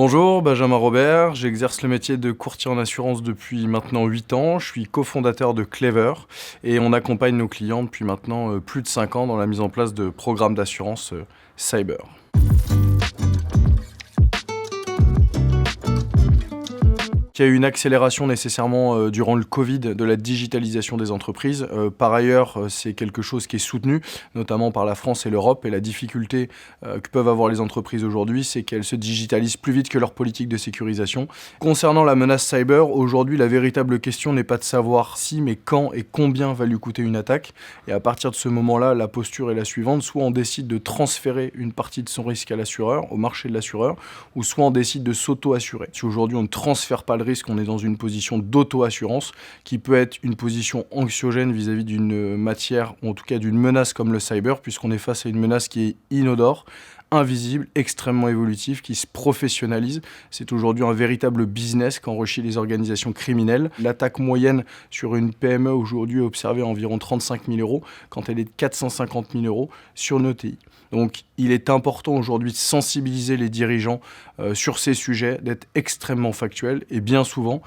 Bonjour, Benjamin Robert, j'exerce le métier de courtier en assurance depuis maintenant 8 ans. Je suis cofondateur de Clever et on accompagne nos clients depuis maintenant plus de 5 ans dans la mise en place de programmes d'assurance cyber. Il y a eu une accélération nécessairement durant le Covid de la digitalisation des entreprises. Par ailleurs, c'est quelque chose qui est soutenu, notamment par la France et l'Europe. Et la difficulté que peuvent avoir les entreprises aujourd'hui, c'est qu'elles se digitalisent plus vite que leur politique de sécurisation. Concernant la menace cyber, aujourd'hui, la véritable question n'est pas de savoir si, mais quand et combien va lui coûter une attaque. Et à partir de ce moment-là, la posture est la suivante. Soit on décide de transférer une partie de son risque à l'assureur, au marché de l'assureur, ou soit on décide de s'auto-assurer. Si aujourd'hui on ne transfère pas le risque, on est dans une position d'auto-assurance qui peut être une position anxiogène vis-à-vis d'une matière, ou en tout cas d'une menace comme le cyber, puisqu'on est face à une menace qui est inodore, invisible, extrêmement évolutif, qui se professionnalise. C'est aujourd'hui un véritable business qu'enrichit les organisations criminelles. L'attaque moyenne sur une PME aujourd'hui est observée à environ 35 000 euros, quand elle est de 450 000 euros sur nos TI. Donc il est important aujourd'hui de sensibiliser les dirigeants sur ces sujets, d'être extrêmement factuels. Et bien souvent,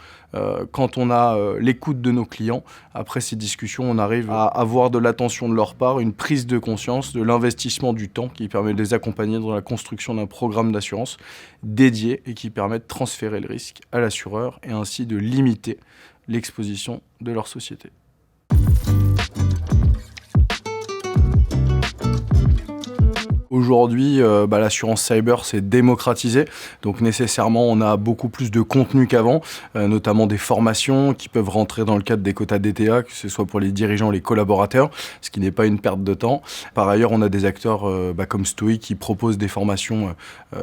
quand on a l'écoute de nos clients, après ces discussions, on arrive à avoir de l'attention de leur part, une prise de conscience, de l'investissement du temps qui permet de les accompagner dans la construction d'un programme d'assurance dédié et qui permet de transférer le risque à l'assureur et ainsi de limiter l'exposition de leur société. Aujourd'hui, l'assurance cyber s'est démocratisée, donc nécessairement on a beaucoup plus de contenu qu'avant, notamment des formations qui peuvent rentrer dans le cadre des quotas DTA, que ce soit pour les dirigeants ou les collaborateurs, ce qui n'est pas une perte de temps. Par ailleurs, on a des acteurs comme Stoic qui proposent des formations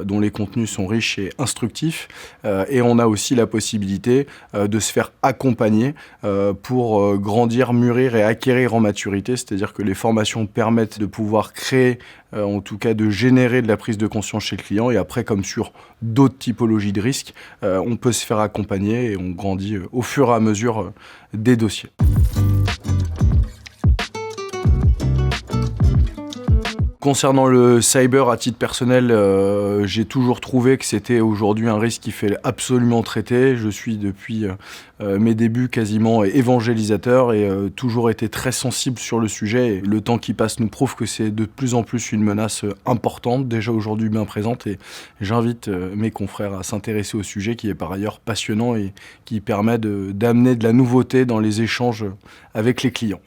dont les contenus sont riches et instructifs, et on a aussi la possibilité de se faire accompagner pour grandir, mûrir et acquérir en maturité, c'est-à-dire que les formations permettent de pouvoir créer en tout cas de générer de la prise de conscience chez le client. Et après, comme sur d'autres typologies de risques, on peut se faire accompagner et on grandit au fur et à mesure des dossiers. Concernant le cyber, à titre personnel, j'ai toujours trouvé que c'était aujourd'hui un risque qu'il fallait absolument traiter. Je suis depuis mes débuts quasiment évangélisateur et toujours été très sensible sur le sujet. Et le temps qui passe nous prouve que c'est de plus en plus une menace importante, déjà aujourd'hui bien présente. Et j'invite mes confrères à s'intéresser au sujet qui est par ailleurs passionnant et qui permet d'amener de la nouveauté dans les échanges avec les clients.